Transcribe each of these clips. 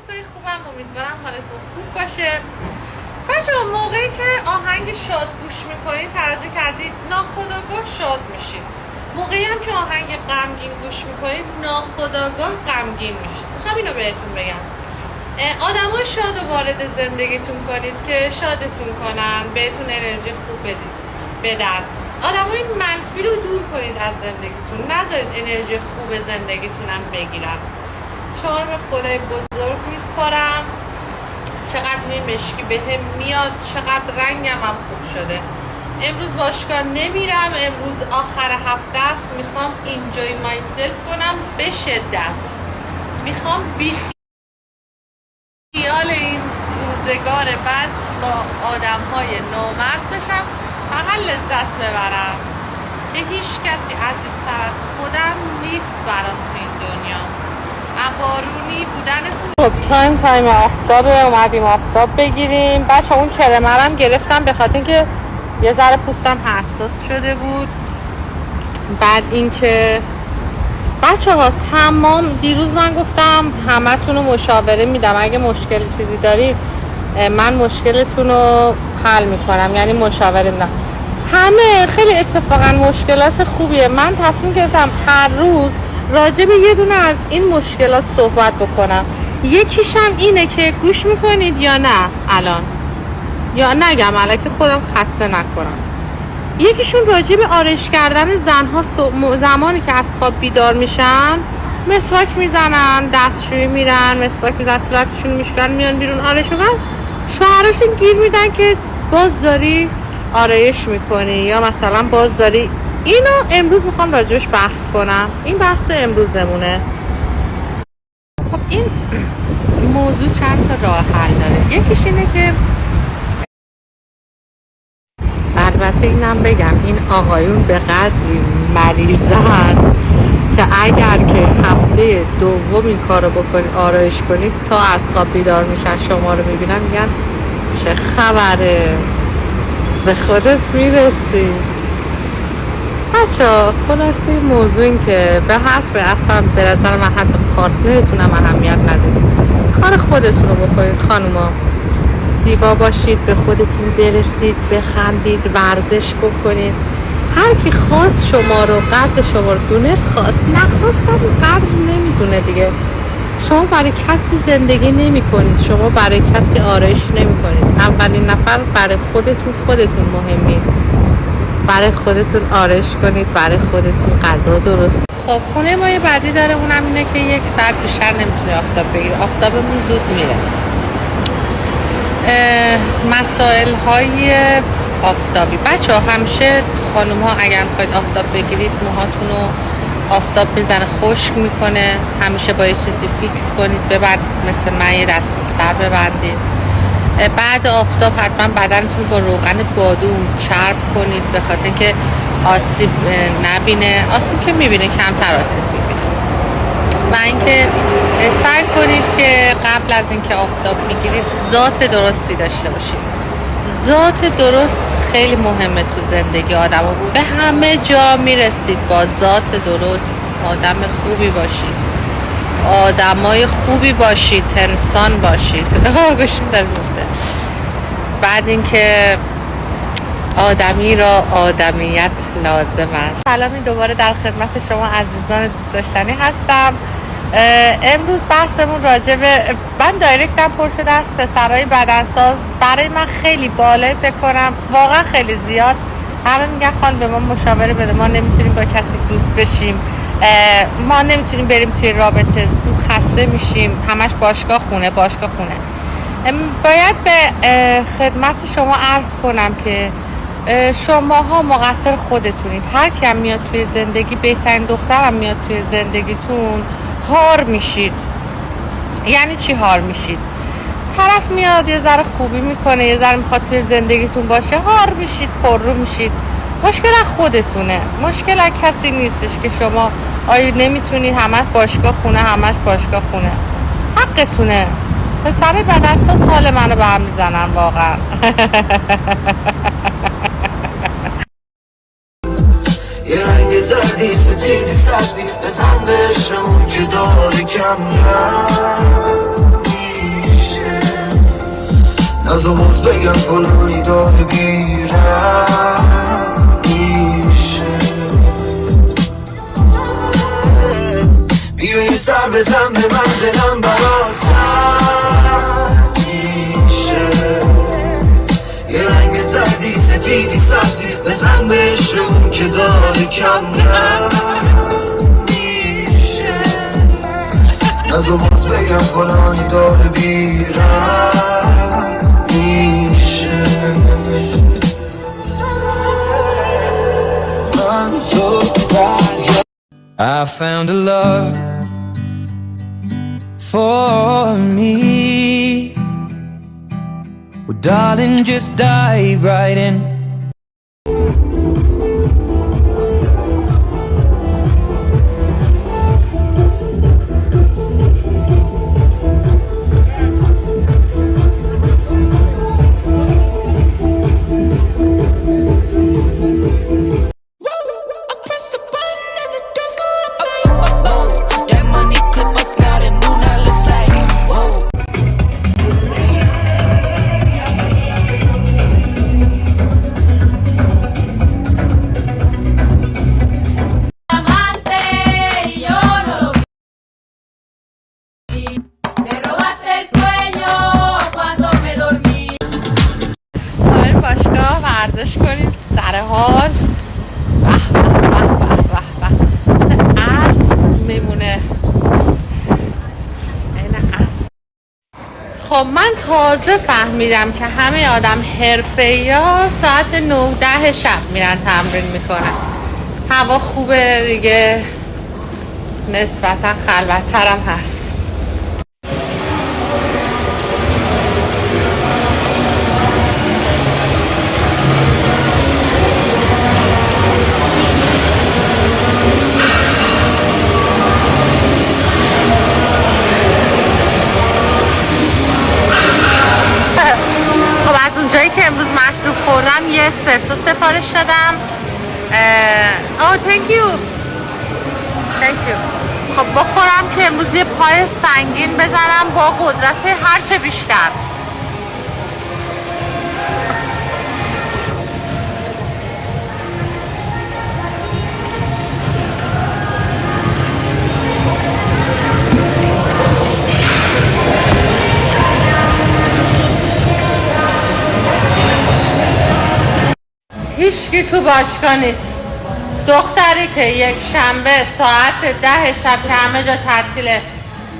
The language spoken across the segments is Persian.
دوستای خوبم، امیدوارم حالتون خوب باشه. بچه موقعی که آهنگ شاد گوش میکنید توجه کردید ناخودآگاه شاد میشید. موقعی هم که آهنگ غمگین گوش میکنید ناخودآگاه غمگین میشید. میخوام اینو بهتون بگم، آدمای شاد رو وارد زندگیتون کنید که شادتون کنن، بهتون انرژی خوب بدن. آدمای منفی رو دور کنید از زندگیتون، نذارید انرژی خوب زندگیتون هم بگیرن. شما رو به خدای بزرگ میسپارم. چقدر مشکی بهم میاد، چقدر رنگم هم خوب شده. امروز باشگاه نمیرم، امروز آخر هفته است. میخوام انجوی مایسلف کنم به شدت. میخوام بی خیال این روزگار بعد با آدم های نامرد بشم، فقط لذت ببرم که هیچ کسی عزیزتر از خودم نیست برام تو این دنیا. بارونی بودنتون. خب تایم آفتابه، اومدیم آفتاب بگیریم. بچه اون کرمرم گرفتم به خاطر اینکه یه ذره پوستم حساس شده بود. بعد اینکه بچه ها تمام دیروز من گفتم همه تون رو مشاوره میدم، اگه مشکل چیزی دارید من مشکلتون رو حل میکنم، یعنی مشاوره میدم. همه خیلی اتفاقا مشکلات خوبیه. من تصمیم گرفتم هر روز راجع به یه دونه از این مشکلات صحبت بکنم. یکیشم اینه که گوش میکنید یا نه الان، یا نگم الان که خودم خسته نکنم. یکیشون راجع به آرایش کردن زنها زمانی که از خواب بیدار میشن مسواک میزنن، دستشویی میرن، مسواک میزنن، صورتشون میشورن، میان بیرون آرایش میکنن. شوهرشون گیر میدن که باز داری آرایش میکنی یا مثلا باز داری. اینو امروز میخوام راجعش بحث کنم. این بحث امروزمونه. خب این موضوع چند تا راه حل داره. یکیش اینه که البته اینم بگم این آقایون به قدری مریضن که اگر که هفته دوم این کارو بکنید، آرایش کنید، تا از خواب بیدار میشن شما رو میبینن میگن چه خبره، به خودت میرسی. بچه خلاصه موضوع این که به حرف اصلا به نظر من حتی پارتنرتون هم اهمیت ندید، کار خودتون رو بکنید. خانوما زیبا باشید، به خودتون برسید، بخندید، ورزش بکنید. هر کی خواست شما رو، قدر شما رو دونست خواست، نخواستم قدر نمیدونه دیگه. شما برای کسی زندگی نمی کنید، شما برای کسی آرایش نمی کنید. اولین نفر برای خودتون مهمید. برای خودتون آرایش کنید، برای خودتون غذا درست. خب خونه ما یه بدی داره، اونم اینه که یک ساعت بیشتر نمیتونه آفتاب بگیره. آفتابمون زود میره. مسائل های آفتابی. بچه ها همیشه خانوم ها اگر میخواید آفتاب بگیرید موهاتون رو آفتاب میزنه، خشک میکنه. همیشه با یه چیزی فیکس کنید، ببندید، مثل من یه دست سر ببندید. بعد آفتاب حتما بدنتون با روغن بادوم چرب کنید به خاطر اینکه آسیب نبینه. آسیب که میبینه کمتر آسیب میبینه. و اینکه سعی کنید که قبل از اینکه آفتاب میگیرید ذات درستی داشته باشید. ذات درست خیلی مهمه تو زندگی آدم. به همه جا میرسید با ذات درست. آدم خوبی باشید، آدمای خوبی باشید، انسان باشید. گوشیم در گفته. بعد اینکه آدمی را آدمیت لازم است. سلامی دوباره در خدمت شما عزیزان دوست داشتنی هستم. امروز بحثمون راجع به من دایرکتم پر شده است پسرای بدنساز. برای من خیلی بالای فکر کنم، واقعا خیلی زیاد. همه میگن خانم به ما مشاوره بده، ما نمیتونیم با کسی دوست بشیم، ما نمیتونیم بریم توی رابطه، زود خسته میشیم، همش باشگاه خونه. باید به خدمت شما عرض کنم که شماها مقصر خودتونید. هر کی هم میاد توی زندگی، بهترین دخترم میاد توی زندگیتون، هار میشید. یعنی چی هار میشید؟ طرف میاد یه ذره خوبی میکنه، یه ذره میخواد توی زندگیتون باشه، هار میشید، پررو میشید. مشکل از خودتونه، مشکل از کسی نیستش که شما نمیتونید همش باشگاه خونه. حقتونه. پسر بدنساز حال منو به هم میزنن واقعا. یه رنگ زردی سفیدی سبزی بزن بشمون که داره کم نمی نزا باز بگم فلانی داره بیرم میشه بیا یه سر بزن به من دلم براتر میشه یه رنگ زردی سفیدی سبزی بزن به عشقمون که داره کم میشه نزا باز بگم فلانی داره بیرم میشه من تو دریا I found a love for me. Well, darling, just dive right in. باشگاه ورزش کنیم سر حال. به به به به به مثل اسب میمونه، این اسب. خب من تازه فهمیدم که همه آدم حرفه‌ای‌ها ساعت 9-10 شب میرن تمرین میکنن. هوا خوبه دیگه، نسبتا خلوت‌ترم هست. خب از اونجایی که امروز مشروب خوردم یه اسپرسو سفارش دادم. thank you. خب بخورم که امروز یه پای سنگین بزنم با قدرت هرچه بیشتر. هیچکی تو باشگاه نیست. دختری که یک شنبه ساعت 10 شب که همه جا تعطیله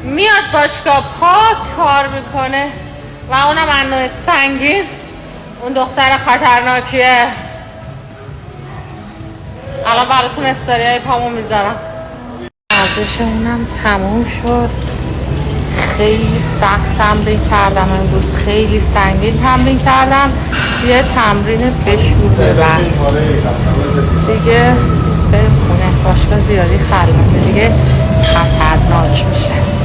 میاد باشگاه پاک کار میکنه و اونم انواع سنگین، اون دختر خطرناکیه. الان براتون استوریای پامو میذارم. ورزش اونم تموم شد. خیلی سخت تمرین کردم امروز، خیلی سنگین تمرین کردم. یه تمرین بشوره و دیگه بریم خونه. باشگاه زیادی خلوته دیگه، خطرناک میشه.